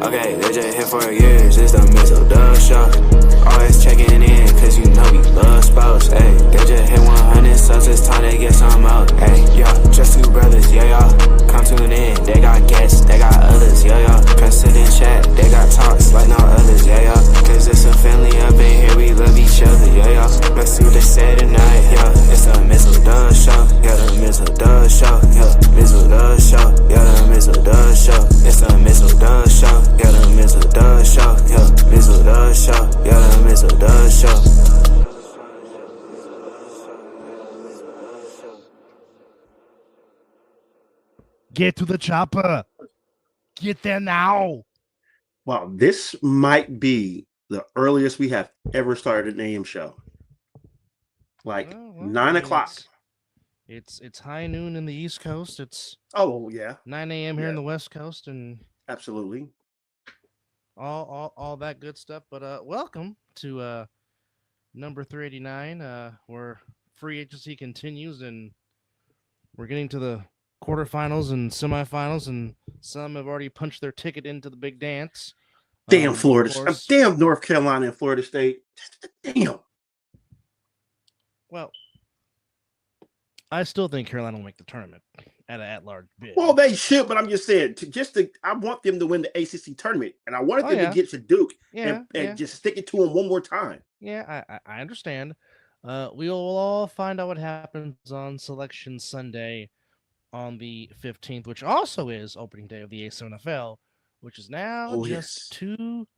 Okay, they just here for years, it's the Mizzle show. Always checking in, cause you know we love sports. Ayy, they just hit 100 subs, it's time they get some out. Ayy, yeah, just two brothers, yeah, y'all. Come tune in, they got guests, they got others, yeah, y'all. President chat, they got talks like no others, yeah, y'all. Cause it's a family up in here, we love each other, yeah, y'all. Let's see what they say tonight, yeah. It's the Mizzle show, yeah, the Mizzle show, yeah. Mizzle show, yeah, the Mizzle show. It's the Mizzle show, yeah, the Mizzle show, yeah. Mizzle show, yeah, the Mizzle show. Get to the chopper. Get there now. Wow, this might be the earliest we have ever started an AM show. Like 9 o'clock. It's high noon in the East Coast. It's 9 a.m. here in the West Coast, and absolutely all that good stuff. But welcome to number 389, where free agency continues, and we're getting to the quarterfinals and semifinals, and some have already punched their ticket into the big dance. Damn Florida, damn North Carolina and Florida State. Damn. Well, I still think Carolina will make the tournament at an at-large bid. Well, they should, but I'm just saying, I want them to win the ACC tournament, and I wanted them to get to Duke and just stick it to them one more time. Yeah, I understand. We will all find out what happens on Selection Sunday on the 15th, which also is opening day of the ASNFL, which is now just 2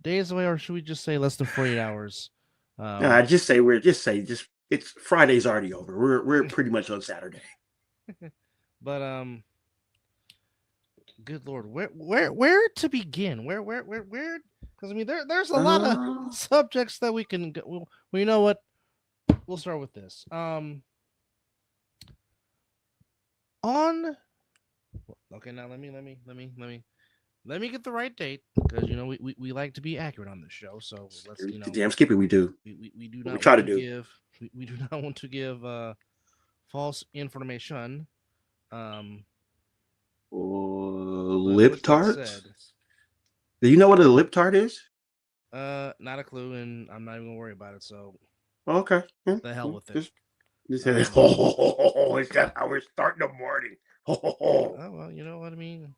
days away, or should we just say less than 48 hours? It's Friday's already over. We're pretty much on Saturday. But good Lord, where to begin? Where? Because I mean, there's a lot of subjects that we can go. Well, you know what? We'll start with this. Okay, now let me get the right date, because you know we like to be accurate on this show. So let's damn Skippy, we do. We do not we do not want to give false information. Lip tart? Do you know what a lip tart is? Not a clue, and I'm not even gonna worry about it. So okay, the hell with it. Is that how we're starting the morning? Oh well, you know what I mean.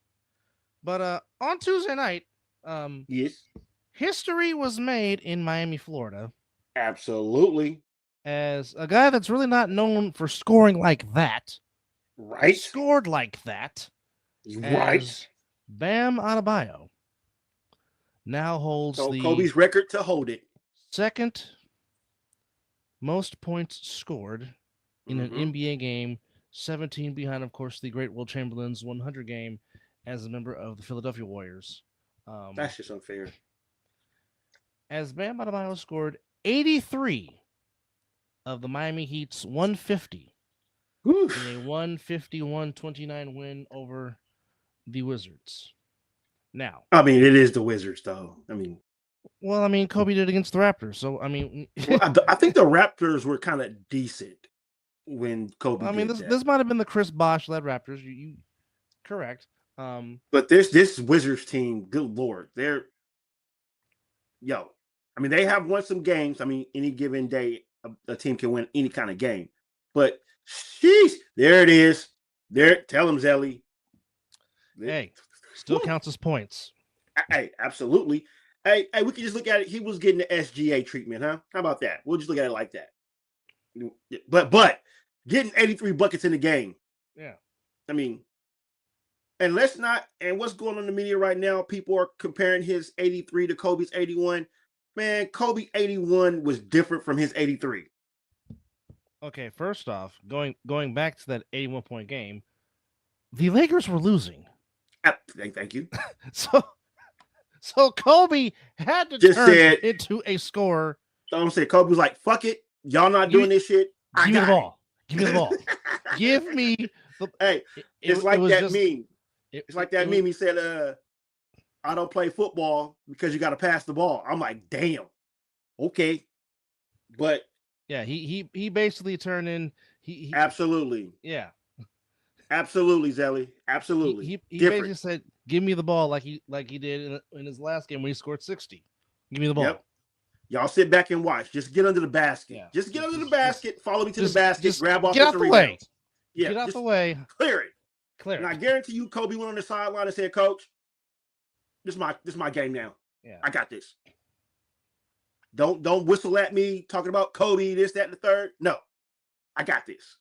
But on Tuesday night, yes, history was made in Miami, Florida. Absolutely. As a guy that's really not known for scoring like that, right? Scored like that, right? Bam Adebayo now holds Kobe's record to hold it. Second most points scored in an NBA game, 17 behind, of course, the great Will Chamberlain's 100 game as a member of the Philadelphia Warriors. That's just unfair. As Bam Adebayo scored 83 of the Miami Heat's 150 in a 151-29 win over the Wizards. Now, I mean, it is the Wizards, though. Kobe did against the Raptors, so I mean, I think the Raptors were kind of decent when Kobe. This might have been the Chris Bosh-led Raptors. You correct. But this Wizards team, good Lord, they have won some games. I mean, any given day, a team can win any kind of game. But sheesh, there it is. There, tell him, Zelly. Hey, still counts as points. Hey, absolutely. Hey, we can just look at it. He was getting the SGA treatment, huh? How about that? We'll just look at it like that. But getting 83 buckets in the game. Yeah. I mean, and what's going on in the media right now? People are comparing his 83 to Kobe's 81. Man, Kobe 81 was different from his 83. Okay, first off, going back to that 81-point game, the Lakers were losing. Thank you. So Kobe had to turn it into a score. So I'm saying Kobe was like, "Fuck it, y'all not doing this shit. Give me the ball. Give me the ball. Give me the." Hey, it's like that meme. It's like that meme. He said, "I don't play football because you got to pass the ball." I'm like, "Damn, okay," but yeah, he basically turned in. He absolutely, yeah, absolutely, Zelly, absolutely. He basically said, give me the ball like he did in his last game when he scored 60. Give me the ball. Yep. Y'all sit back and watch. Just get under the basket. Yeah. Just get under the basket. Follow me to the just- basket. just Grab off get out the way. Yeah, Get out just the way. clear it. Clear And I it. guarantee you, Kobe went on the sideline and said, "Coach, this is my game now. Yeah. I got this. Don't whistle at me talking about Kobe, this, that, and the third. No, I got this."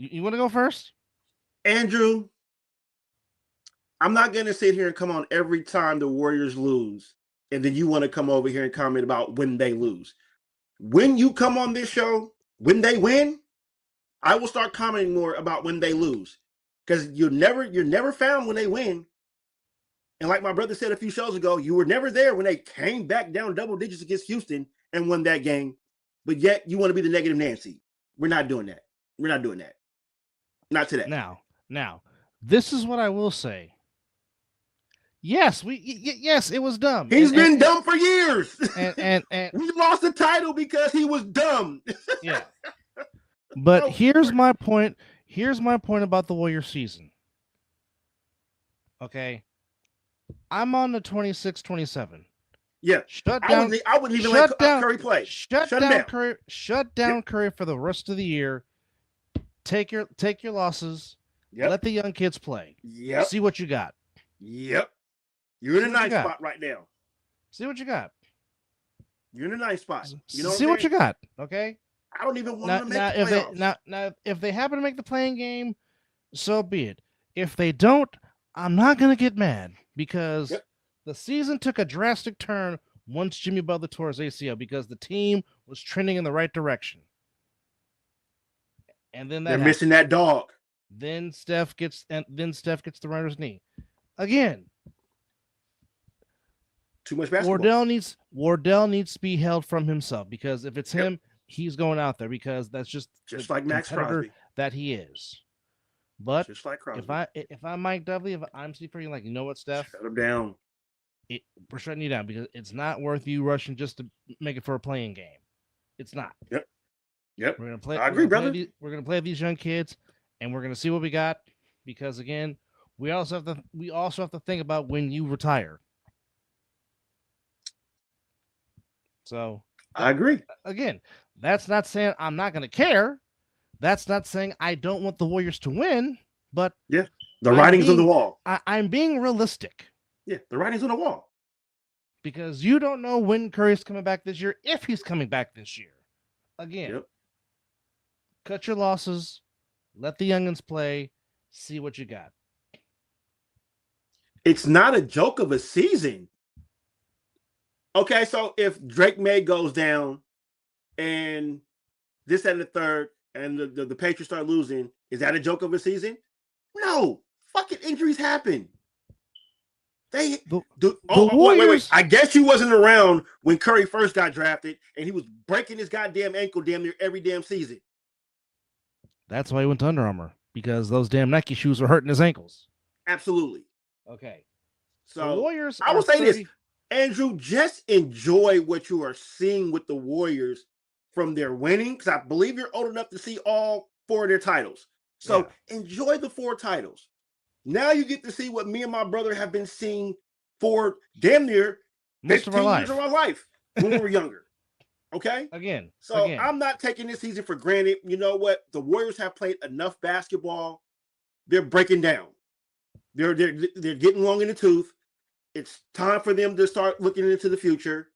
You want to go first? Andrew, I'm not going to sit here and come on every time the Warriors lose, and then you want to come over here and comment about when they lose. When you come on this show, when they win, I will start commenting more about when they lose, because you're never found when they win. And like my brother said a few shows ago, you were never there when they came back down double digits against Houston and won that game. But yet you want to be the negative Nancy. We're not doing that. We're not doing that. Not today. Now, this is what I will say. Yes, yes, it was dumb. He's been dumb for years. And we lost the title because he was dumb. Yeah. But here's my point. Here's my point about the Warrior season. Okay. I'm on the 26-27. Yeah. Shut down. I wouldn't even let Curry play. Shut down Curry. Shut down Curry for the rest of the year. Take your losses. Yep. Let the young kids play. Yep. See what you got. Yep. You're in a nice spot right now. See what you got. You're in a nice spot. You know See what you got. Okay. I don't even want to make the playoffs. Now, if they happen to make the playing game, so be it. If they don't, I'm not gonna get mad because the season took a drastic turn once Jimmy Butler tore his ACL because the team was trending in the right direction. And then they're missing that dog. Then Steph gets the runner's knee. Again. Too much basketball. Wardell needs to be held from himself because if it's him, he's going out there because that's just like Max Crosby that he is. But just like Crosby. if I'm Mike Dudley, if I'm Steve Kerr, like, you know what, Steph? Shut him down. We're shutting you down because it's not worth you rushing just to make it for a playing game. It's not. Yep. We're gonna play. I agree, brother. We're gonna play these young kids, and we're gonna see what we got. Because again, we also have to think about when you retire. So I agree. Again, that's not saying I'm not gonna care. That's not saying I don't want the Warriors to win. But the writing's on the wall. I'm being realistic. Yeah, the writing's on the wall. Because you don't know when Curry's coming back this year, if he's coming back this year. Again, cut your losses, let the youngins play, see what you got. It's not a joke of a season. Okay, so if Drake May goes down and this and the third and the Patriots start losing, is that a joke of a season? No. Fucking injuries happen. Wait. I guess you wasn't around when Curry first got drafted and he was breaking his goddamn ankle damn near every damn season. That's why he went to Under Armour, because those damn Nike shoes were hurting his ankles. Absolutely. Okay. So the Warriors, I will say this, Andrew, just enjoy what you are seeing with the Warriors from their winning, because I believe you're old enough to see all 4 of their titles. So enjoy the 4 titles. Now you get to see what me and my brother have been seeing for damn near 15 years of our life when we were younger. Okay? Again. I'm not taking this season for granted. You know what? The Warriors have played enough basketball. They're breaking down. They're getting long in the tooth. It's time for them to start looking into the future.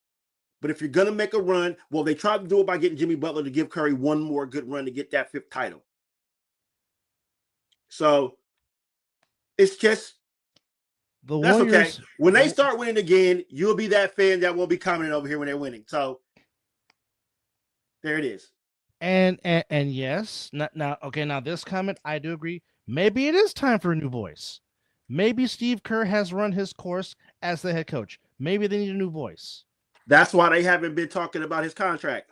But if you're going to make a run, well, they tried to do it by getting Jimmy Butler to give Curry one more good run to get that 5th title. So it's just that's Warriors, okay. When they start winning again, you'll be that fan that won't be commenting over here when they're winning. So there it is. And yes, now this comment, I do agree. Maybe it is time for a new voice. Maybe Steve Kerr has run his course as the head coach. Maybe they need a new voice. That's why they haven't been talking about his contract,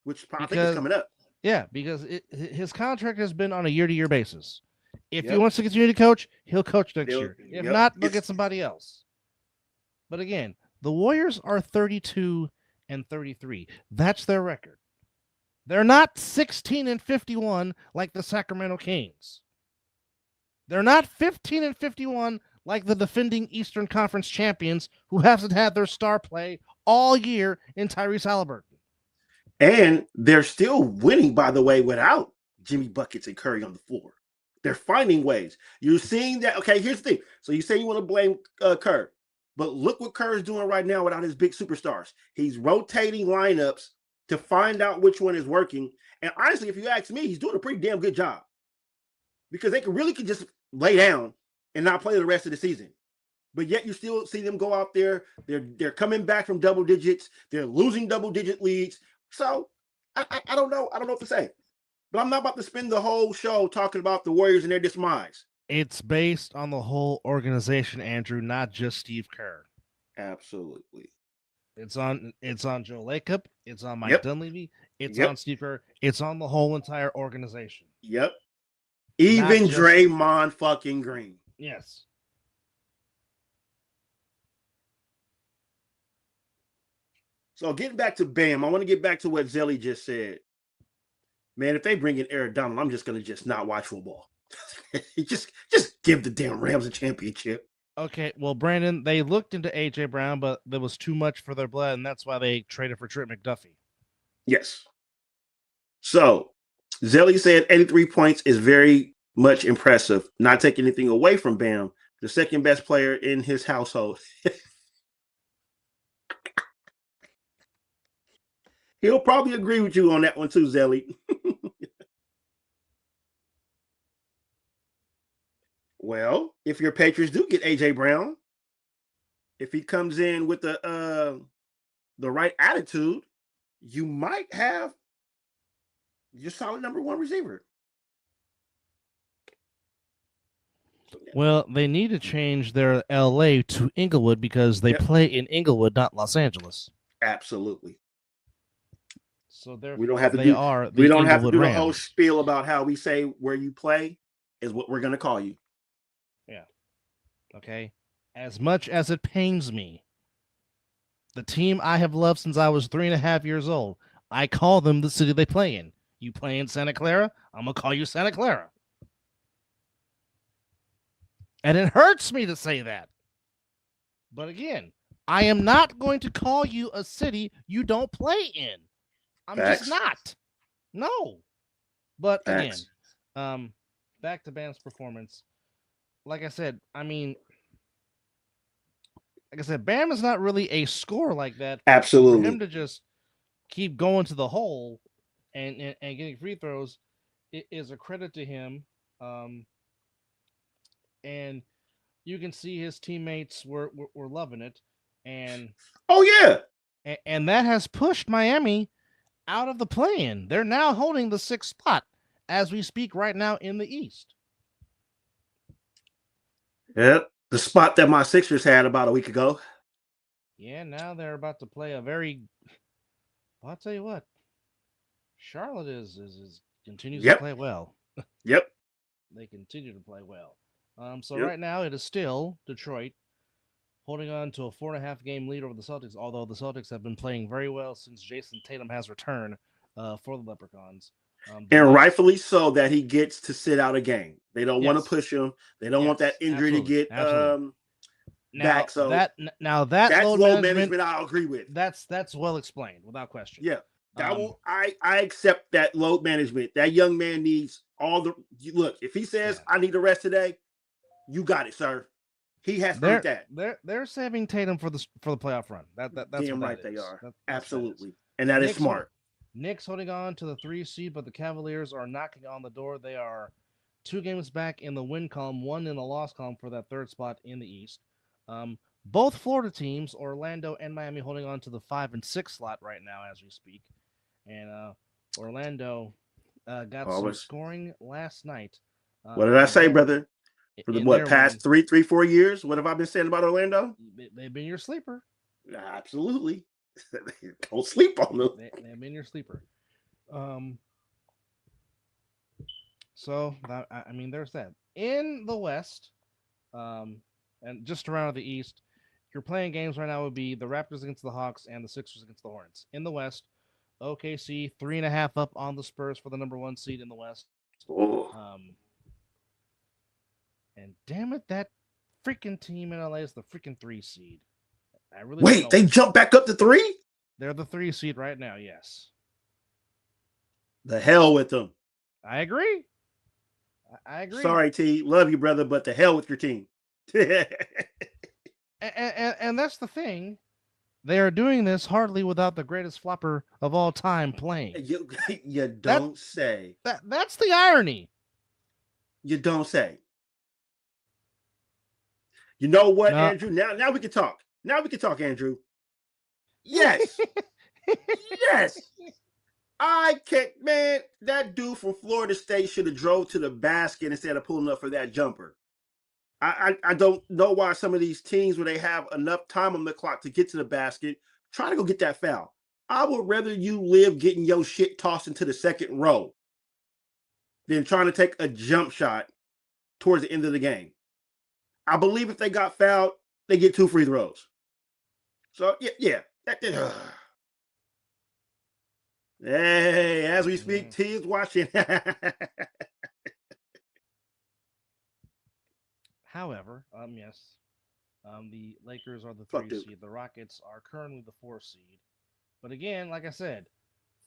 which I think is coming up. Yeah, because his contract has been on a year-to-year basis. If he wants to continue to coach, he'll coach next year. If not, they'll get somebody else. But again, the Warriors are 32-33. That's their record. They're not 16-51 like the Sacramento Kings. They're not 15-51 like the defending Eastern Conference champions who hasn't had their star play all year in Tyrese Halliburton. And they're still winning, by the way, without Jimmy Buckets and Curry on the floor. They're finding ways. You're seeing that. Okay, here's the thing. So you say you want to blame Kerr, but look what Kerr is doing right now without his big superstars. He's rotating lineups to find out which one is working. And honestly, if you ask me, he's doing a pretty damn good job because they could just lay down and not play the rest of the season. But yet you still see them go out there. They're coming back from double digits. They're losing double-digit leads. So I don't know. I don't know what to say. But I'm not about to spend the whole show talking about the Warriors and their demise. It's based on the whole organization, Andrew, not just Steve Kerr. Absolutely. It's on Joe Lacob. It's on Mike Dunleavy. It's on Steve Kerr. It's on the whole entire organization. Yep. Even Draymond fucking Green. Yes. So getting back to Bam, I want to get back to what Zelly just said. Man, if they bring in Eric Donald, I'm just going to just not watch football. just give the damn Rams a championship. Okay, well, Brandon, they looked into A.J. Brown, but there was too much for their blood, and that's why they traded for Trent McDuffie. Yes. So, Zelly said 83 points is very much impressive. Not taking anything away from Bam, the second best player in his household. He'll probably agree with you on that one too, Zelly. Well, if your Patriots do get A.J. Brown, if he comes in with the right attitude, you might have your solid number one receiver. Well, they need to change their L.A. to Inglewood because they play in Inglewood, not Los Angeles. Absolutely. So we don't have to do the whole spiel about how we say where you play is what we're going to call you. Yeah. Okay. As much as it pains me, the team I have loved since I was 3.5 years old, I call them the city they play in. You play in Santa Clara, I'm going to call you Santa Clara. And it hurts me to say that. But again, I am not going to call you a city you don't play in. I'm just not. No. But again, back to Bam's performance. Like I said, Bam is not really a scorer like that. Absolutely. For him to just keep going to the hole and getting free throws, it is a credit to him. And you can see his teammates were loving it. And and that has pushed Miami out of the play-in. They're now holding the 6th spot as we speak right now in the East. Yep, the spot that my Sixers had about a week ago. Yeah, now they're about to play a very. I'll tell you what, Charlotte continues to play well. Yep, they continue to play well. Right now it is still Detroit holding on to a 4.5 game lead over the Celtics, although the Celtics have been playing very well since Jason Tatum has returned for the Leprechauns. And rightfully so that he gets to sit out a game. They don't want to push him. They don't want that injury to get back. So that's load management I'll agree with. That's well explained without question. Yeah. I accept that load management. That young man needs all the look. If he says I need a rest today, you got it, sir. He has to do that. They're saving Tatum for the playoff run. That's damn what right that they is. are. Absolutely. And that is smart. Knicks holding on to the 3 seed, but the Cavaliers are knocking on the door. They are 2 games back in the win column, 1 in the loss column for that 3rd spot in the East. Both Florida teams, Orlando and Miami, holding on to the 5 and 6 slot right now as we speak. And Orlando got some scoring last night. What did I say, brother? For the past 3-4 years? What have I been saying about Orlando? They've been your sleeper. Absolutely. Don't sleep on them. They've been your sleeper. There's that. In the West, and just around the East, you're playing games right now would be the Raptors against the Hawks and the Sixers against the Hornets. In the West, OKC 3.5 up on the Spurs for the number 1 seed in the West. Oh. And damn it, that freaking team in LA is the freaking 3 seed. I really Wait, they jumped back up to 3? They're the 3 seed right now. Yes. The hell with them. I agree. I agree. Sorry, T. Love you, brother, but the hell with your team. and that's the thing. They are doing this hardly without the greatest flopper of all time playing. You don't say. That's the irony. You don't say. You know what, Andrew? Now we can talk. Now we can talk, Andrew. Yes. Yes. I can't, man. That dude from Florida State should have drove to the basket instead of pulling up for that jumper. I don't know why some of these teams, where they have enough time on the clock to get to the basket, try to go get that foul. I would rather you live getting your shit tossed into the second row than trying to take a jump shot towards the end of the game. I believe if they got fouled, they get 2 free throws. So, yeah. Hey, as we speak, T is watching. However, yes, the Lakers are the 3 seed. The Rockets are currently the 4 seed. But again, like I said,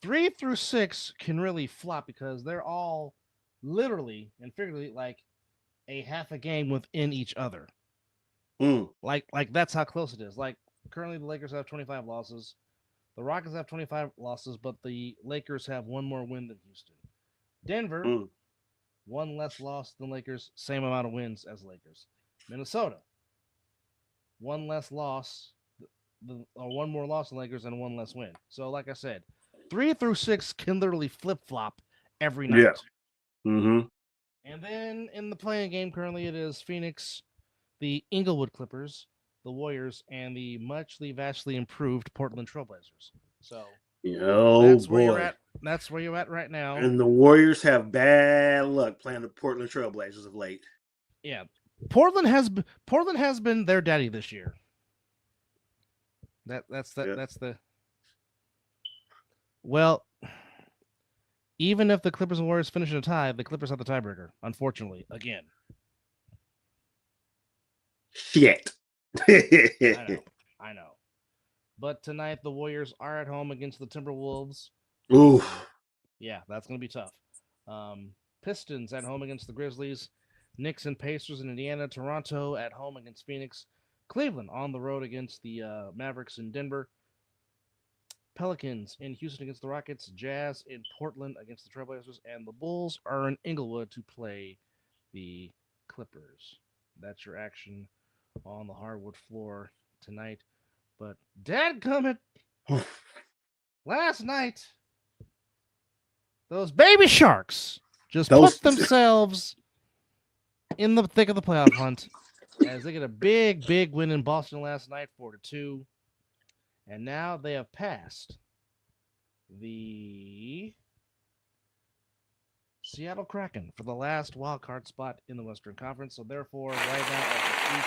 3 through 6 can really flop because they're all literally and figuratively like a half a game within each other. Like that's how close it is. Like currently the Lakers have 25 losses. The Rockets have 25 losses, but the Lakers have 1 more win than Houston. Denver, 1 less loss than Lakers, same amount of wins as Lakers. Minnesota, 1 less loss, or 1 more loss than Lakers and 1 less win. So, like I said, 3 through 6 can literally flip flop every night. Yeah. Mm-hmm. And then in the playing game currently, it is Phoenix, the Inglewood Clippers, the Warriors, and the vastly improved Portland Trailblazers. So that's where you're at. That's where you're at right now. And the Warriors have bad luck playing the Portland Trailblazers of late. Yeah, Portland has been their daddy this year. That's the. Well, even if the Clippers and Warriors finish in a tie, the Clippers have the tiebreaker. Unfortunately, again. Shit. I know. But tonight the Warriors are at home against the Timberwolves. Ooh. Yeah, that's going to be tough. Pistons at home against the Grizzlies. Knicks and Pacers in Indiana. Toronto at home against Phoenix. Cleveland on the road against the Mavericks in Denver. Pelicans in Houston against the Rockets. Jazz in Portland against the Trailblazers. And the Bulls are in Inglewood to play the Clippers. That's your action on the hardwood floor tonight. But dadgummit, last night, those baby sharks just put themselves in the thick of the playoff hunt as they get a big win in Boston last night, 4-2. And now they have passed the Seattle Kraken for the last wild card spot in the Western Conference. So therefore, right now,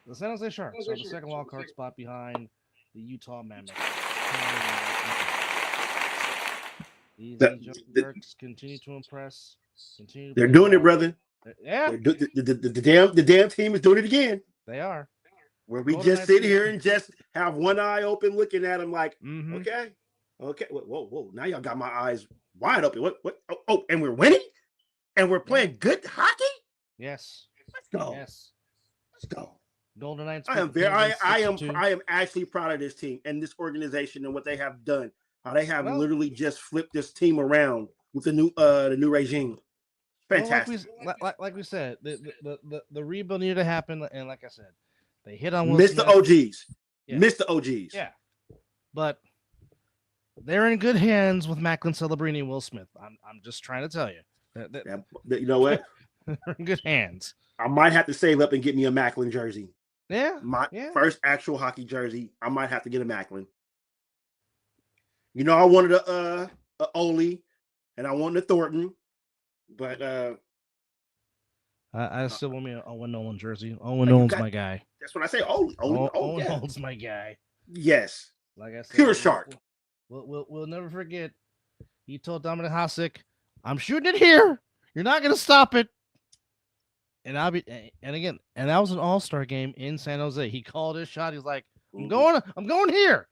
the San Jose Sharks are the second wild card spot behind the Utah Mammoths. These Sharks continue to impress. They're doing it, brother. Yeah. The damn team is doing it again. They are. Where we just sit here and just have one eye open looking at them like, okay. Whoa. Now y'all got my eyes wide open. What? Oh, and we're winning? And we're playing good hockey? Yes. Let's go. Yes. Let's go. Golden Knights. I am actually proud of this team and this organization and what they have done. How they have literally just flipped this team around with the new regime. Fantastic. Well, like we said, the rebuild needed to happen, and like I said, they hit on Mr. OGs. Yeah. Mr. OGs. Yeah. But they're in good hands with Macklin Celebrini and Will Smith. I'm just trying to tell you. You know what? They're in good hands. I might have to save up and get me a Macklin jersey. Yeah. My first actual hockey jersey. I might have to get a Macklin. You know, I wanted a Ole and I wanted a Thornton, but I still want me an Owen Nolan jersey. Owen Nolan's my guy. That's what I say. Owen Nolan's my guy. Yes. Like I said, pure shark. We'll never forget. He told Dominic Hasek, "I'm shooting it here. You're not gonna stop it." And that was an All-Star game in San Jose. He called his shot. He's like, I'm going here.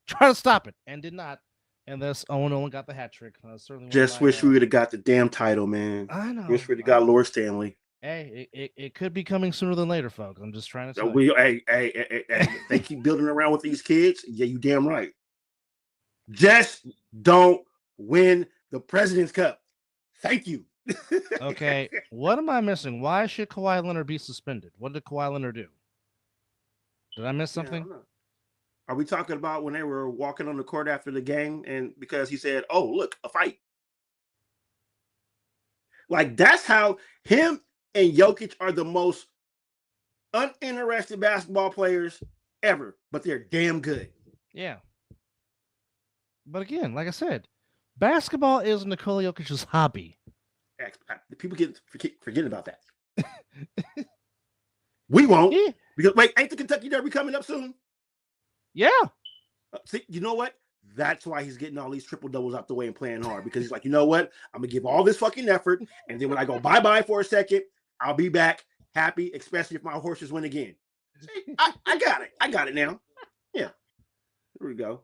Try to stop it. And did not. And thus Owen Nolan got the hat trick. Certainly Just wish we would have got the damn title, man. I know. Wish we'd have got Lord Stanley. Hey, it could be coming sooner than later, folks. I'm just trying to tell you. Hey, they keep building around with these kids. Yeah, you damn right. Just don't win the President's Cup. Thank you. Okay, what am I missing? Why should Kawhi Leonard be suspended? What did Kawhi Leonard do? Did I miss something? Yeah, are we talking about when they were walking on the court after the game and because he said, "Oh, look, a fight"? Like that's how him and Jokic are the most uninterested basketball players ever, but they're damn good. Yeah. But again, like I said, basketball is Nikola Jokic's hobby. People forget about that. We won't. Yeah. Because wait, ain't the Kentucky Derby coming up soon? Yeah. See, you know what? That's why he's getting all these triple doubles out the way and playing hard because he's like, you know what? I'm gonna give all this fucking effort, and then when I go bye for a second, I'll be back happy, especially if my horses win again. See, I got it. I got it now. Yeah. Here we go.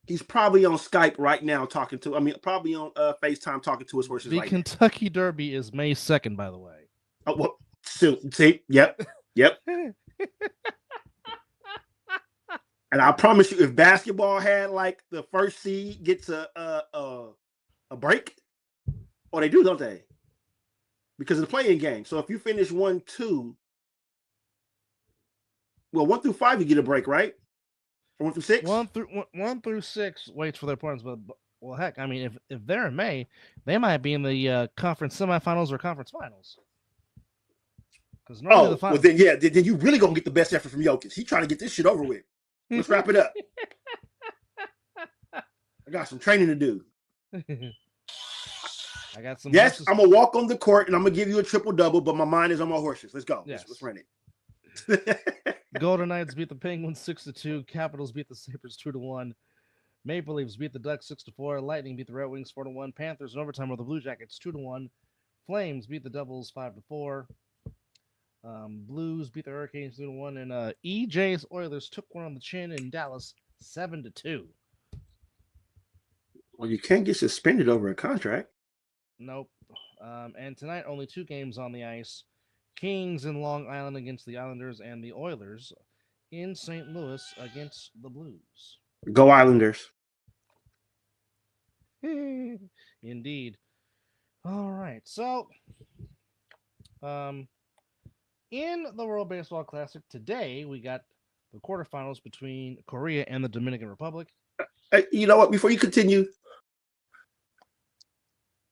He's probably on Skype right now probably on FaceTime talking to his horses. The Kentucky Derby is May 2nd, by the way. Oh, well, see, yep. And I promise you, if basketball had like the first seed gets a break, or they do, don't they? Because of the playing game. So if you finish 1-2, well, 1 through 5 you get a break, right? 1 through 6? 1 through 6 waits for their opponents, but well, heck, I mean, if they're in May, they might be in the conference semifinals or conference finals. Because well, then you really gonna get the best effort from Jokic. He's trying to get this shit over with. Let's wrap it up. I got some training to do. I got some. Yes, horses. I'm gonna walk on the court and I'm gonna give you a triple double, but my mind is on my horses. Let's go. Yes. Let's run it. Golden Knights beat the Penguins 6-2. Capitals beat the Sabres 2-1. Maple Leafs beat the Ducks 6-4. Lightning beat the Red Wings 4-1. Panthers in overtime with the Blue Jackets 2-1. Flames beat the Devils 5-4. Blues beat the Hurricanes 2-1. And EJ's Oilers took one on the chin in Dallas 7-2. Well, you can't get suspended over a contract. Nope. And tonight, only 2 games on the ice. Kings in Long Island against the Islanders, and the Oilers in St. Louis against the Blues. Go Islanders. Indeed. All right. So, in the World Baseball Classic today, we got the quarterfinals between Korea and the Dominican Republic. You know what? Before you continue,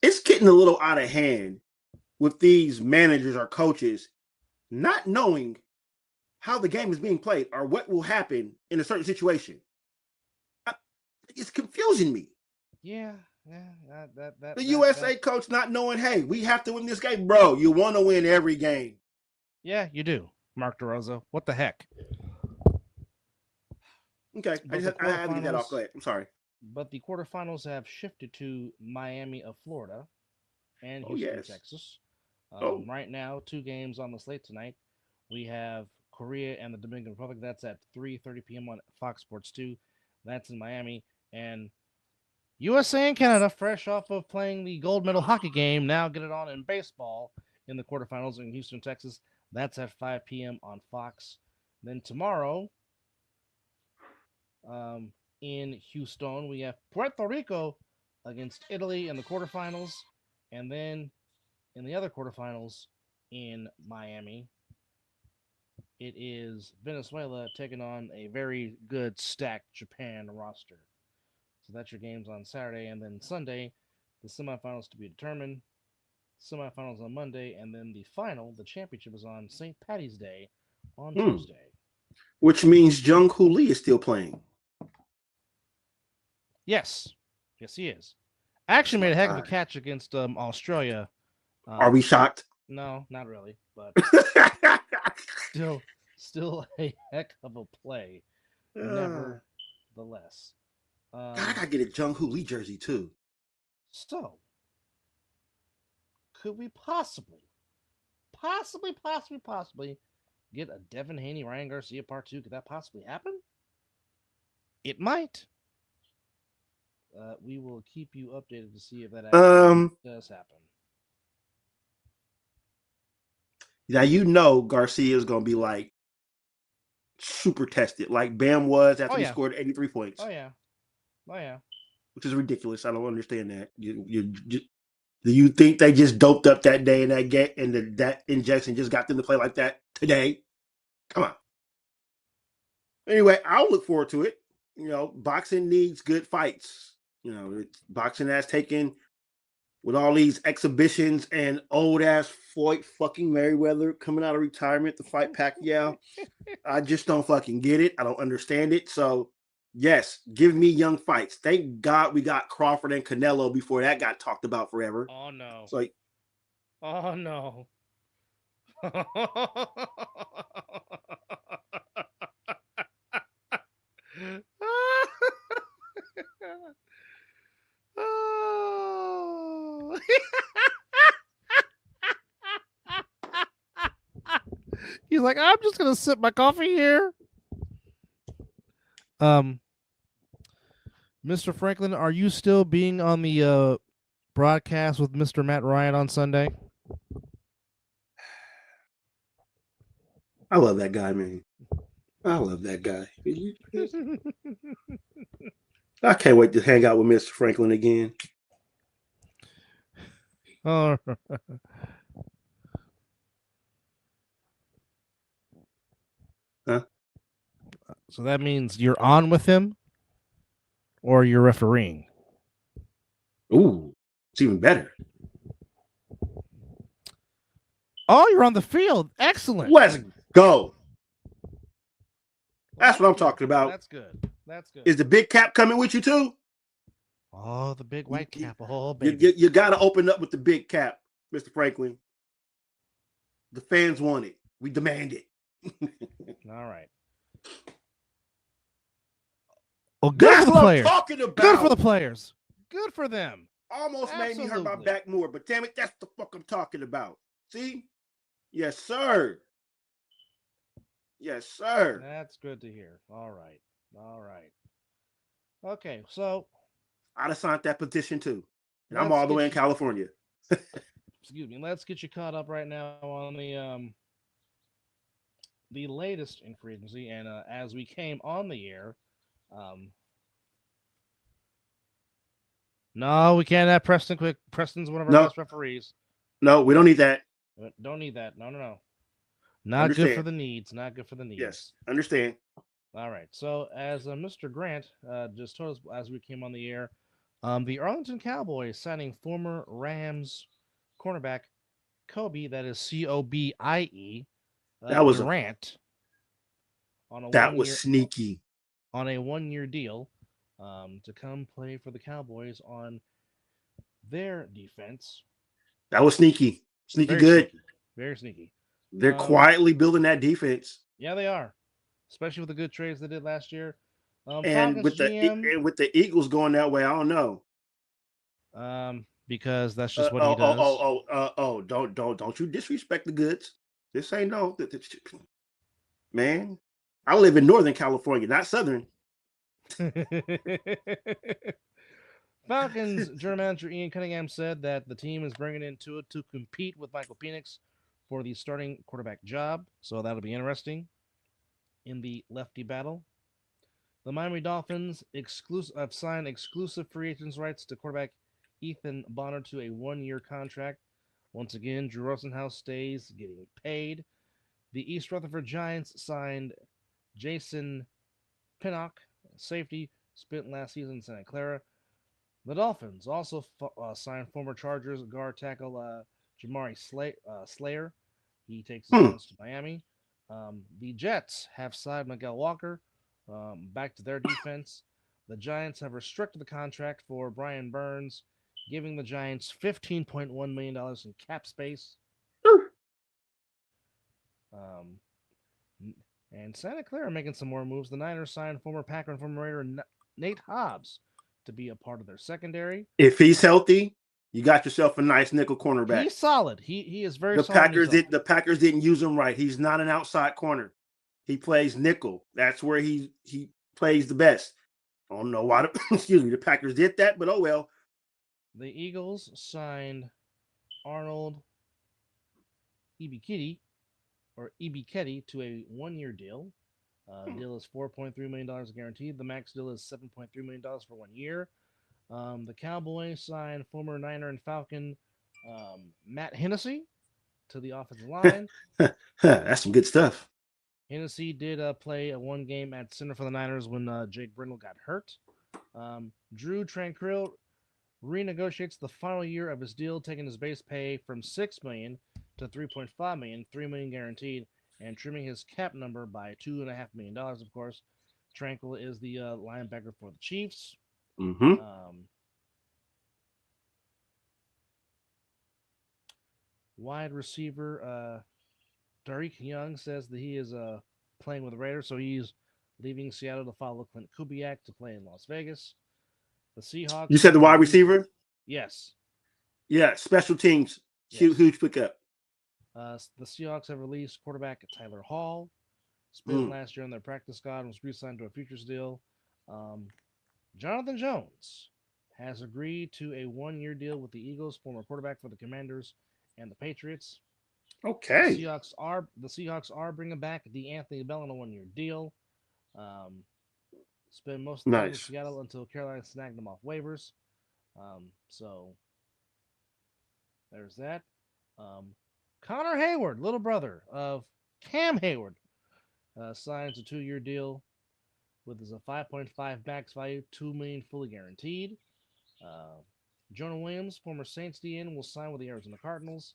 it's getting a little out of hand with these managers or coaches not knowing how the game is being played or what will happen in a certain situation. It's confusing me. Yeah. The USA coach not knowing, hey, we have to win this game. Bro, you want to win every game. Yeah, you do, Mark DeRosa. What the heck? Okay, I had to get that off. Go ahead. I'm sorry. But the quarterfinals have shifted to Miami of Florida and Houston, Texas. Right now, 2 games on the slate tonight. We have Korea and the Dominican Republic. That's at 3:30 p.m. on Fox Sports 2. That's in Miami. And USA and Canada, fresh off of playing the gold medal hockey game, now get it on in baseball in the quarterfinals in Houston, Texas. That's at 5 p.m. on Fox. Then tomorrow, in Houston, we have Puerto Rico against Italy in the quarterfinals. And then in the other quarterfinals in Miami, it is Venezuela taking on a very good stacked Japan roster. So that's your games on Saturday. And then Sunday, the semifinals to be determined. Semifinals on Monday. And then the final, the championship, is on St. Patty's Day on Tuesday. Which means Jung-Hoo Lee is still playing. Yes, he is. Actually made a heck of a catch against Australia. Are we shocked? No, not really, but still a heck of a play, nevertheless. God, I gotta get a Jung Hoo Lee jersey too. So, could we possibly get a Devin Haney, Ryan Garcia Part 2? Could that possibly happen? It might. We will keep you updated to see if that actually does happen. Now Garcia is gonna be like super tested, like Bam was after he scored 83 points. Oh yeah. Which is ridiculous. I don't understand that. Do you think they just doped up that day and that injection just got them to play like that today? Come on. Anyway, I'll look forward to it. Boxing needs good fights. Boxing has taken with all these exhibitions and old ass Floyd fucking Mayweather coming out of retirement to fight Pacquiao. I just don't fucking get it. I don't understand it. So, yes, give me young fights. Thank God we got Crawford and Canelo before that got talked about forever. Oh no. It's like, oh no. Oh. He's like, I'm just gonna sip my coffee here. Mr. Franklin, are you still being on the broadcast with Mr. Matt Ryan on Sunday? I love that guy, man. I love that guy. I can't wait to hang out with Mr. Franklin again. Oh. Huh? So that means you're on with him, or you're refereeing. Ooh, it's even better. Oh, you're on the field. Excellent. Let's go. That's what I'm talking about. That's good. Is the big cap coming with you too? Oh, the big white cap. Oh, baby. You got to open up with the big cap, Mr. Franklin. The fans want it. We demand it. All right. Well, good That's for the what players. I'm talking about. Good for the players. Good for them. Almost made me hurt my back more, but damn it, that's the fuck I'm talking about. See? Yes, sir. Yes, sir. That's good to hear. All right. Okay, so I'd have signed that petition too. And I'm all the way in California. Excuse me. Let's get you caught up right now on the latest in free agency. And as we came on the air, no, we can't have Preston quick. Preston's one of our best referees. No, we don't need that. Don't need that. No. Not good for the needs. Not good for the needs. Yes, understand. All right. So as Mr. Grant just told us as we came on the air, the Arlington Cowboys signing former Rams cornerback Kobe, that is Cobie, that was Durant, sneaky on a 1-year deal to come play for the Cowboys on their defense. That was sneaky. Sneaky good. Very sneaky. They're quietly building that defense. Yeah, they are. Especially with the good trades they did last year. And with the Eagles going that way, I don't know. Because that's just what he does. Don't you disrespect the goods. This ain't no. Man, I live in Northern California, not Southern. Falcons general manager Ian Cunningham said that the team is bringing in Tua to compete with Michael Penix for the starting quarterback job. So that'll be interesting in the lefty battle. The Miami Dolphins have signed exclusive free agents rights to quarterback Ethan Bonner to a 1-year contract. Once again, Drew Rosenhaus stays getting paid. The East Rutherford Giants signed Jason Pinnock, safety, spent last season in Santa Clara. The Dolphins also signed former Chargers guard tackle Jamari Slayer. He takes his chance to Miami. The Jets have signed Miguel Walker back to their defense. The Giants have restricted the contract for Brian Burns, giving the Giants $15.1 million in cap space. And Santa Clara making some more moves. The Niners signed former Packer and former Raider Nate Hobbs to be a part of their secondary. If he's healthy, you got yourself a nice nickel cornerback. He's solid. He is very The solid. The Packers didn't use him right. He's not an outside corner. He plays nickel. That's where he plays the best. I don't know why the Packers did that, but oh well. The Eagles signed Arnold Ebiketie to a 1-year deal. Deal is $4.3 million guaranteed. The max deal is $7.3 million for 1 year. The Cowboys signed former Niner and Falcon Matt Hennessy to the offensive line. That's some good stuff. Hennessy did play a 1 game at center for the Niners when Jake Brindle got hurt. Drew Tranquill renegotiates the final year of his deal, taking his base pay from $6 million to $3.5 million, $3 million guaranteed, and trimming his cap number by $2.5 million. Of course, Tranquill is the linebacker for the Chiefs. Mm-hmm. Wide receiver Tariq Young says that he is playing with the Raiders, so he's leaving Seattle to follow Clint Kubiak to play in Las Vegas. The Seahawks. You said the wide receiver? Yes. Yeah, special teams. Huge pickup. The Seahawks have released quarterback Tyler Hall. Spent last year on their practice squad and was re-signed to a futures deal. Jonathan Jones has agreed to a 1-year deal with the Eagles, former quarterback for the Commanders and the Patriots. Okay. The Seahawks are bringing back the Anthony Bell on a 1-year deal. Spent most of the time in Seattle until Carolina snagged them off waivers. So there's that. Connor Hayward, little brother of Cam Hayward, signs a 2-year deal with a 5.5 max value, $2 million fully guaranteed. Jonah Williams, former Saints DN, will sign with the Arizona Cardinals.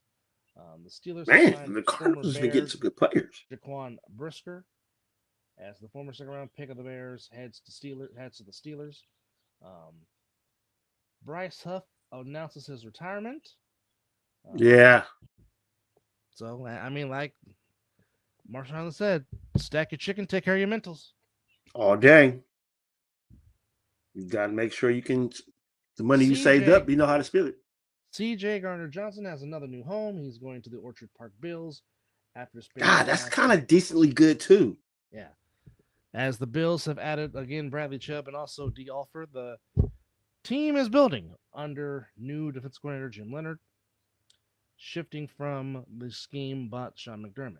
The Steelers signed the Cardinals have been getting some good players. Jaquan Brisker, as the former second-round pick of the Bears, heads to the Steelers. Bryce Huff announces his retirement. So, I mean, like Marshawn said, stack your chicken, take care of your mentals. All day. You got to make sure you can, the money you saved up, you know how to spend it. C.J. Gardner-Johnson has another new home. He's going to the Orchard Park Bills after spending. God, that's kind of decently good, too. Yeah. As the Bills have added, again, Bradley Chubb and also D. Alford, the team is building under new defensive coordinator Jim Leonard, shifting from the scheme bot Sean McDermott.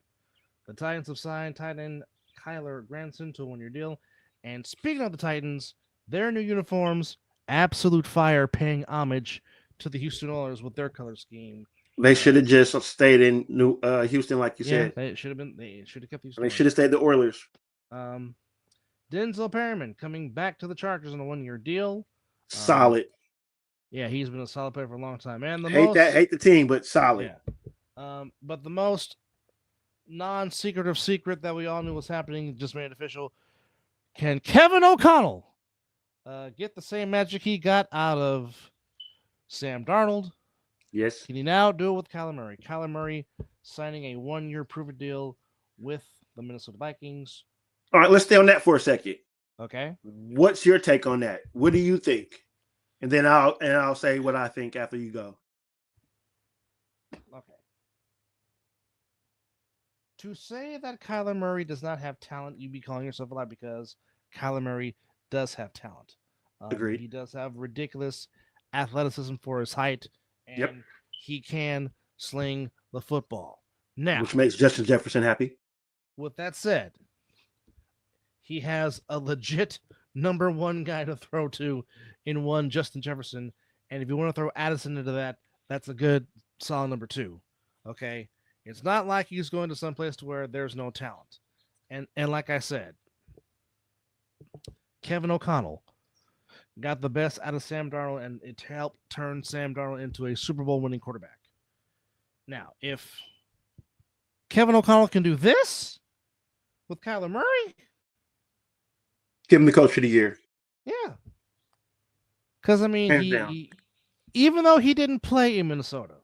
The Titans have signed tight end Kyler Granson to a 1-year deal. And speaking of the Titans, their new uniforms, absolute fire, paying homage to the Houston Oilers with their color scheme. They should have just stayed in Houston, like you said. They should have been. They should have kept Houston. They should have stayed the Oilers. Denzel Perryman coming back to the Chargers on a 1-year deal. Solid. Yeah, he's been a solid player for a long time. And hate the team, but solid. Yeah. But the most non-secretive secret that we all knew was happening just made it official. Can Kevin O'Connell get the same magic he got out of Sam Darnold? Yes. Can he now do it with Kyler Murray? Kyler Murray signing a 1-year prove-it deal with the Minnesota Vikings. All right, let's stay on that for a second. Okay. What's your take on that? What do you think? And then I'll say what I think after you go. Okay. To say that Kyler Murray does not have talent, you'd be calling yourself a lie, because Kyler Murray does have talent. Agreed. He does have ridiculous athleticism for his height, and he can sling the football. Now, which makes Justin Jefferson happy. With that said, he has a legit number 1 guy to throw to in one Justin Jefferson, and if you want to throw Addison into that, that's a good solid number 2. Okay, it's not like he's going to some place to where there's no talent, and like I said, Kevin O'Connell got the best out of Sam Darnold, and it helped turn Sam Darnold into a Super Bowl winning quarterback. Now, if Kevin O'Connell can do this with Kyler Murray, give him the coach of the year. Yeah. Because, I mean, he even though he didn't play in Minnesota,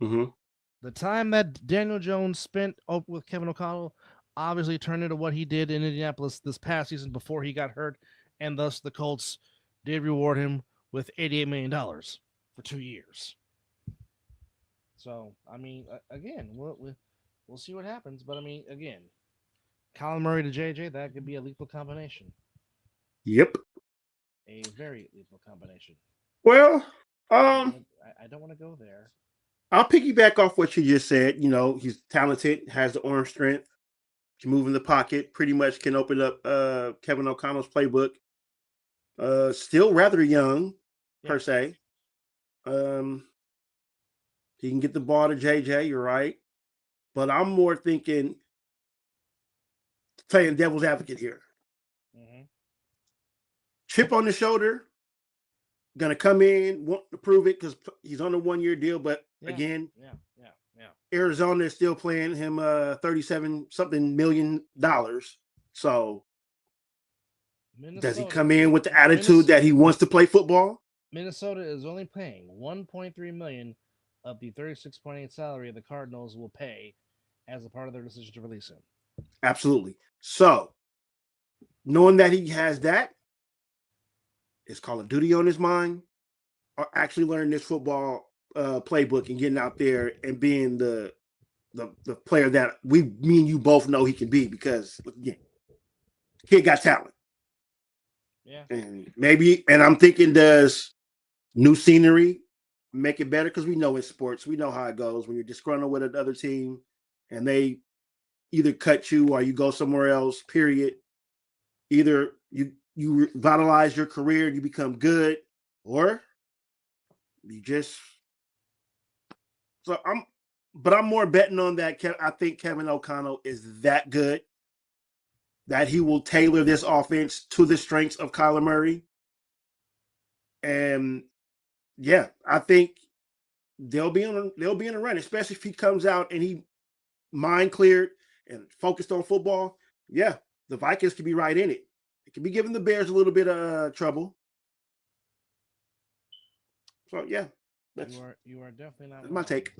the time that Daniel Jones spent with Kevin O'Connell obviously turned into what he did in Indianapolis this past season before he got hurt and thus the Colts did reward him with $88 million for 2 years. So, I mean, again, we'll see what happens. But, I mean, again, Kyler Murray to JJ, that could be a lethal combination. Yep. A very lethal combination. Well, I don't want to go there. I'll piggyback off what you just said. You know, he's talented, has the arm strength, can move in the pocket, pretty much can open up Kevin O'Connell's playbook. Still rather young, per se. He can get the ball to JJ, you're right. But I'm more thinking playing devil's advocate here. Mm-hmm. Chip on the shoulder, gonna come in, want to prove it because he's on a 1-year deal. But again, Arizona is still playing him $37-something million. So does he come in with the attitude that he wants to play football? Minnesota is only paying $1.3 million of the $36.8 salary the Cardinals will pay as a part of their decision to release him. Absolutely. So, knowing that he has that, is Call of Duty on his mind, or actually learning this football playbook and getting out there and being the player that me and you both know he can be? Because again, kid got talent. Yeah. And I'm thinking, does new scenery make it better? Because we know in sports, we know how it goes when you're disgruntled with another team and they either cut you or you go somewhere else, period. Either you revitalize your career and you become good, or you just I'm more betting on that. I think Kevin O'Connell is that good that he will tailor this offense to the strengths of Kyler Murray. And yeah, I think they'll be in a run, especially if he comes out and he mind cleared and focused on football. Yeah, the Vikings could be right in it. It could be giving the Bears a little bit of trouble. So yeah, you are definitely not. That's my take.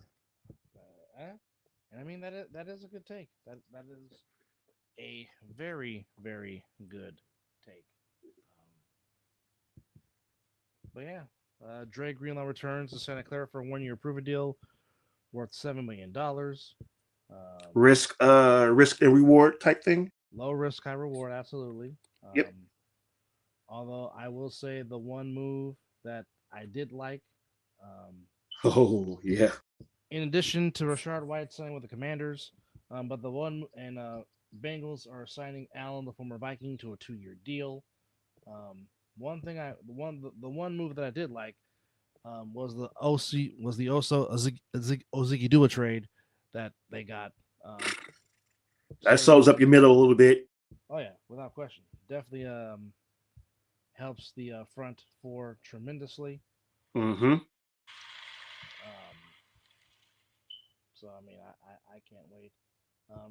And I mean that is a good take. That is a very, very good take. But yeah, Dre Greenlaw returns to Santa Clara for a 1-year prove-it deal worth $7 million. Risk and reward type thing. Low risk, high reward, absolutely. Yep. Although I will say the one move that I did like. Oh yeah. In addition to Rashard White signing with the Commanders, but the one and Bengals are signing Allen, the former Viking, to a 2-year deal. The one move that I did like was the Ozigi Dua trade that they got. That sews up your middle a little bit. Oh yeah, without question, definitely helps the front four tremendously. Mm-hmm. So I mean, I can't wait.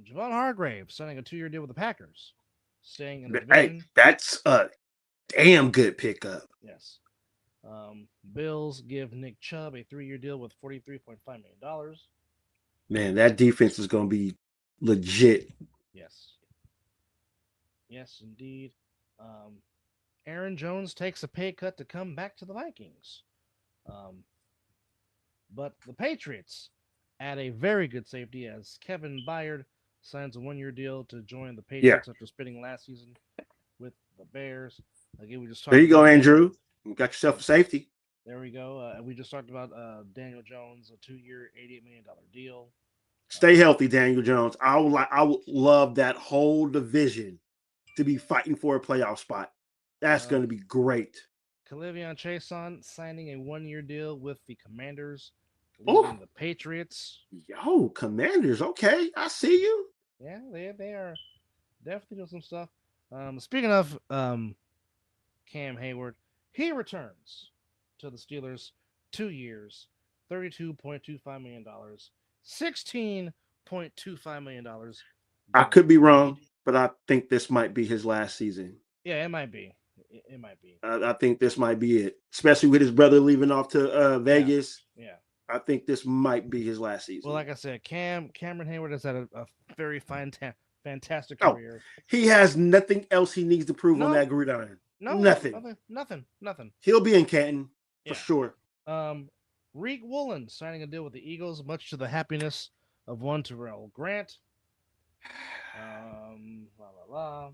Javon Hargrave signing a 2-year deal with the Packers, staying in the division. Hey, that's a damn good pickup. Yes. Bills give Nick Chubb a 3-year deal with $43.5 million. Man, that defense is going to be legit. Yes. Yes, indeed. Aaron Jones takes a pay cut to come back to the Vikings. But the Patriots add a very good safety as Kevin Byard signs a 1-year deal to join the Patriots after spending last season with the Bears. Again, we just talked. There you go, Andrew. You got yourself a safety. There we go. We just talked about Daniel Jones, a 2-year, $88 million deal. Stay healthy, Daniel Jones. I would love that whole division to be fighting for a playoff spot. That's going to be great. K'Lavon Chaisson signing a 1-year deal with the Commanders, leaving the Patriots. Yo, Commanders. Okay, I see you. Yeah, they are definitely doing some stuff. Speaking of Cam Hayward, he returns to the Steelers 2 years, $32.25 million, $16.25 million. I could be wrong, but I think this might be his last season. Yeah, it might be. It might be. I think this might be it, especially with his brother leaving off to Vegas. Yeah. I think this might be his last season. Well, like I said, Cameron Hayward has had a very fantastic career. He has nothing else he needs to prove on that gridiron. No, nothing. He'll be in Canton for Yeah. sure. Reek Woolen signing a deal with the Eagles, much to the happiness of one Terrell Grant. La la la.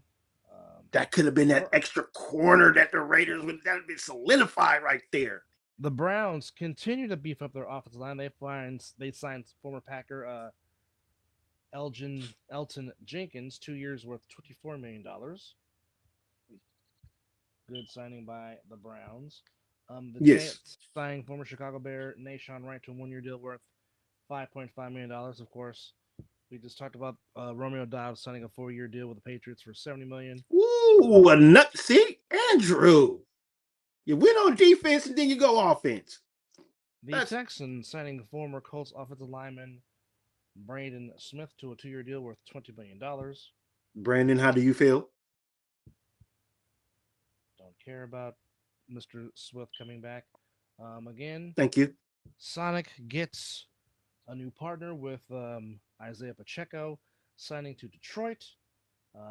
That could have been that extra corner that the Raiders would that have been solidified right there. The Browns continue to beef up their offensive line. They signed former Packer Elton Jenkins, 2 years worth $24 million. Good signing by the Browns. The Jets signed former Chicago Bear Nashawn Wright to a 1-year deal worth $5.5 million. Of course, we just talked about Romeo Dobbs signing a 4-year deal with the Patriots for $70 million. Ooh, a nut. See, Andrew, you win on defense and then you go offense. The Texans signing former Colts offensive lineman Braden Smith to a 2-year deal worth $20 million. Brandon, how do you feel? Don't care about Mr. Swift coming back. Again, thank you. Sonic gets a new partner with Isaiah Pacheco signing to Detroit.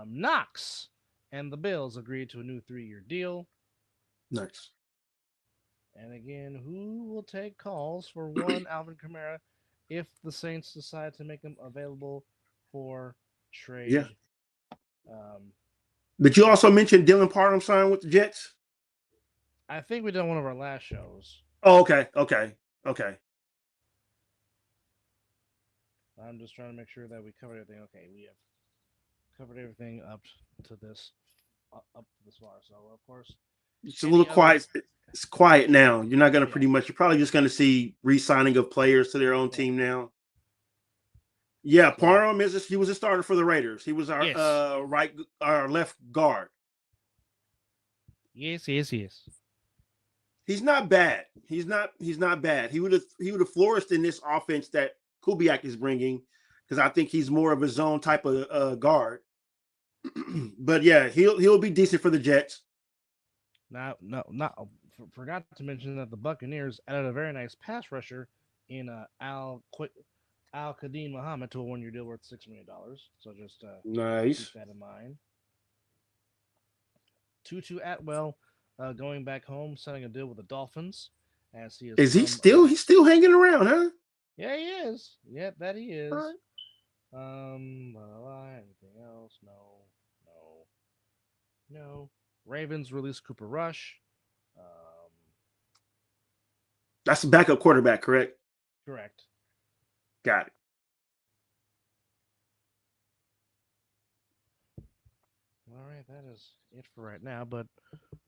Knox and the Bills agreed to a new 3-year deal. Nice. And again, who will take calls for one Alvin Kamara if the Saints decide to make him available for trade? Yeah. Did you also mention Dylan Parham signed with the Jets? I think we did one of our last shows. Oh, okay. I'm just trying to make sure that we covered everything. Okay, we have covered everything up to this far. So, of course, it's a little quiet. It's quiet now. You're not going to you're probably just going to see re-signing of players to their own team now. Yeah, Parham he was a starter for the Raiders. He was our left guard. Yes. He's not bad. He's not bad. He would have flourished in this offense that Kubiak is bringing, because I think he's more of a zone type of guard. But yeah, he'll be decent for the Jets. Forgot to mention that the Buccaneers added a very nice pass rusher in Al-Qadim Muhammad to a 1-year deal worth $6 million. So just nice. Keep that in mind. Tutu Atwell going back home, signing a deal with the Dolphins. As he is he's still hanging around, huh? Yeah, he is. Yeah, that he is. Right. Anything else? No. Ravens release Cooper Rush. That's the backup quarterback, correct? Correct. Got it. All right, that is it for right now. But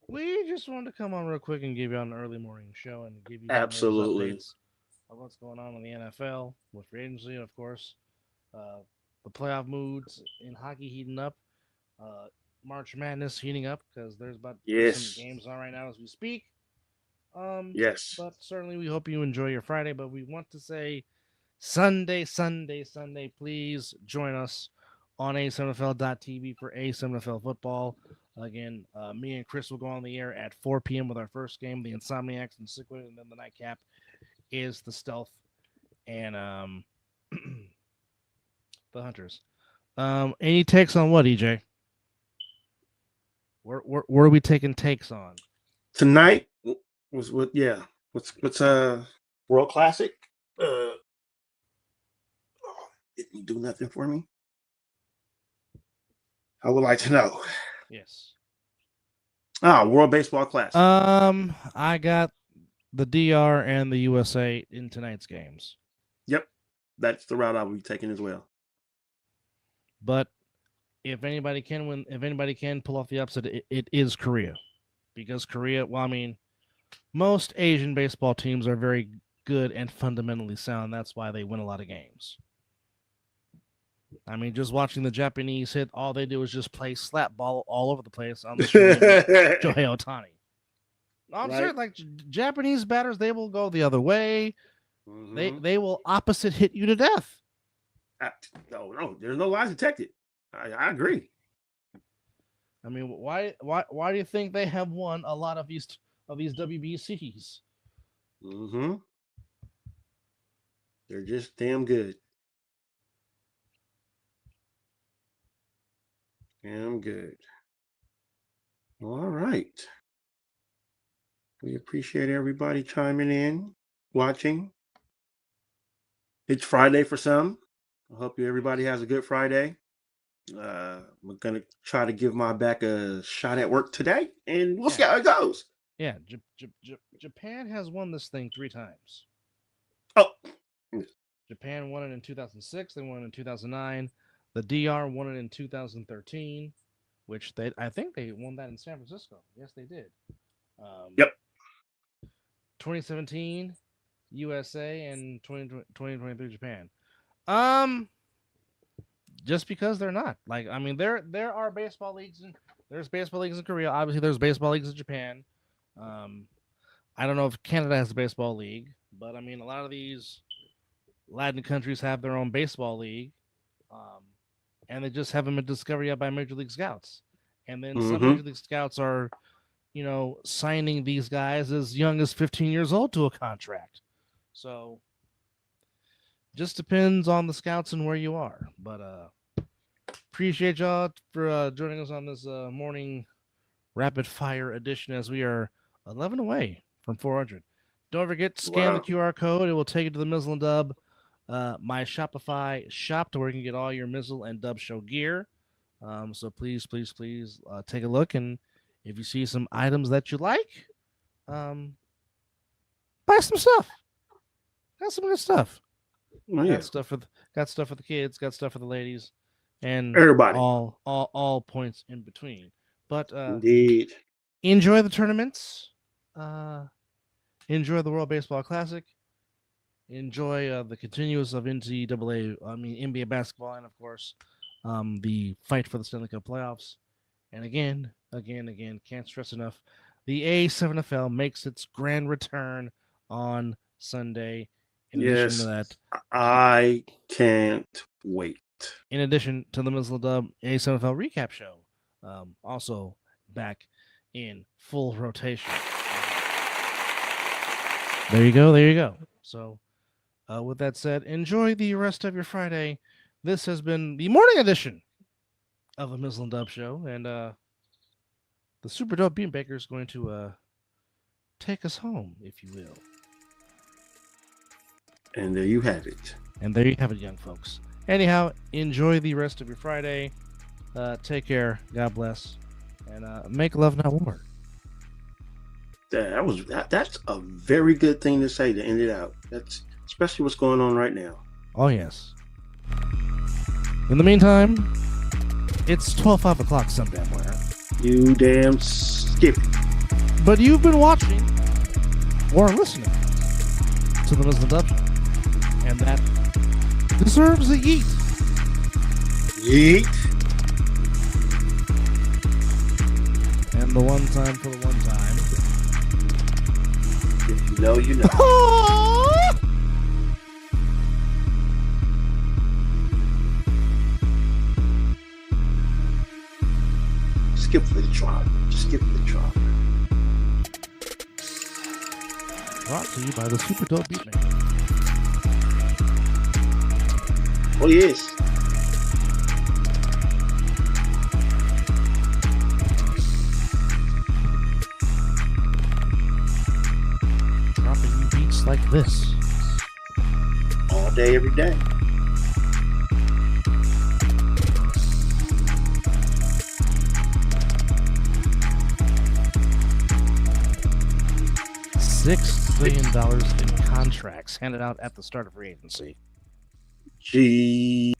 we just wanted to come on real quick and give you an early morning show and give you absolutely updates of what's going on in the NFL with free agency, and of course, the playoff moods in hockey heating up. March Madness heating up because there's about some games on right now as we speak. Yes. But certainly we hope you enjoy your Friday. But we want to say Sunday, please join us on asmnfl.tv for asmnfl football. Again, me and Chris will go on the air at 4 p.m. with our first game, the Insomniacs and Sickwood, and then the nightcap is the Stealth and the Hunters. Any takes on what, EJ? Where are we taking takes on tonight? What's World Classic? Didn't do nothing for me. I would like to know. Yes. World Baseball Classic. I got the DR and the USA in tonight's games. Yep, that's the route I will be taking as well. But if anybody can pull off the upset, it is Korea, because Korea. Well, I mean, most Asian baseball teams are very good and fundamentally sound. That's why they win a lot of games. I mean, just watching the Japanese hit, all they do is just play slap ball all over the place on the screen with Shohei Ohtani. I'm sorry, like Japanese batters, they will go the other way. Mm-hmm. They will opposite hit you to death. No, there's no lies detected. I agree. I mean, why do you think they have won a lot of these WBCs? Mm-hmm. They're just damn good. Damn good. All right. We appreciate everybody chiming in, watching. It's Friday for some. I hope everybody has a good Friday. I'm gonna try to give my back a shot at work today, and we'll see how it goes. Yeah, Japan has won this thing 3 times. Oh, Japan won it in 2006. They won it in 2009. The DR won it in 2013, which I think they won that in San Francisco. Yes, they did. Yep. 2017 USA and 2023 Japan. Just because they're not. Like, I mean, there are baseball leagues there's baseball leagues in Korea. Obviously, there's baseball leagues in Japan. I don't know if Canada has a baseball league, but I mean, a lot of these Latin countries have their own baseball league, and they just haven't been discovered yet by Major League Scouts. And then some Major League Scouts are, signing these guys as young as 15 years old to a contract. So, just depends on the scouts and where you are. But appreciate y'all for joining us on this morning rapid fire edition, as we are 11 away from 400. Don't forget to scan the QR code. It will take you to the Mizzle and Dub, my Shopify shop, to where you can get all your Mizzle and Dub show gear. So please take a look, and if you see some items that you like, buy some stuff. Got some good stuff. Oh, yeah. Got stuff for the kids, got stuff for the ladies, and everybody. All points in between. But indeed, enjoy the tournaments. Enjoy the World Baseball Classic. Enjoy the continuous of NBA basketball, and of course, the fight for the Stanley Cup playoffs. And again, can't stress enough, the A7FL makes its grand return on Sunday. In addition to that, I can't wait. In addition to the Mizzle Dub A7FL recap show, also back in full rotation. There you go. So, with that said, enjoy the rest of your Friday. This has been the morning edition of a Mizzle and Dub show, and the super dope Beanbaker is going to take us home, if you will. And there you have it. Young folks. Anyhow, enjoy the rest of your Friday. Take care. God bless. And make love, not war. That's a very good thing to say to end it out. That's especially what's going on right now. Oh, yes. In the meantime, it's 5 o'clock some damn where. You damn skippy. But you've been watching or listening to the Mizzle Dub Show, and that deserves a yeet. Yeet. And the one time for the one time. If you know, you know. Skip the drop. Skip the drop. Brought to you by the super dope Beatmaker. Oh, yes. Dropping you beats like this. All day, every day. $6 billion in contracts handed out at the start of free agency. Gee.